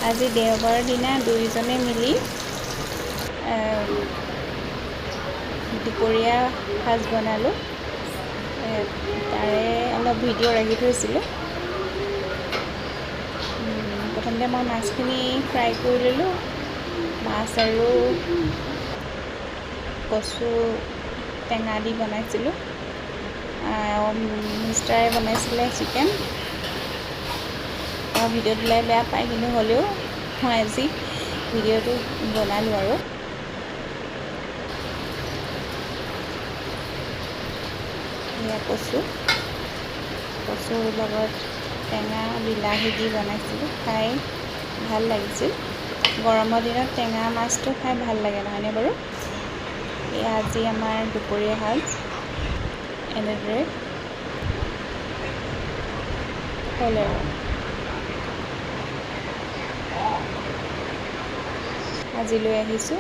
আজি দেওবাৰৰ দিনা দুয়োজনে মিলি দুপৰীয়া সাজ বনালোঁ। তাৰে অলপ ভিডিঅ' ৰাখি থৈছিলোঁ। প্ৰথমতে মই মাছখিনি ফ্ৰাই কৰি ল'লোঁ। মাছ আৰু কচু টেঙা দি বনাইছিলোঁ। মিষ্টাৰে বনাইছিলে চিকেন। ভিডিঅ' দিলে বেয়া পায়, কিন্তু হ'লেও মই আজি ভিডিঅ'টো বনালোঁ আৰু এয়া কচুৰ লগত টেঙা বিলাহী দি বনাইছিলোঁ। খাই ভাল লাগিছিল। গৰমৰ দিনত টেঙা মাছটো খাই ভাল লাগে, নহয়নে বাৰু? এয়া আজি আমাৰ দুপৰীয়া সাজ এনেদৰে হ'ল আৰু আজি লৈ আহিছোঁ।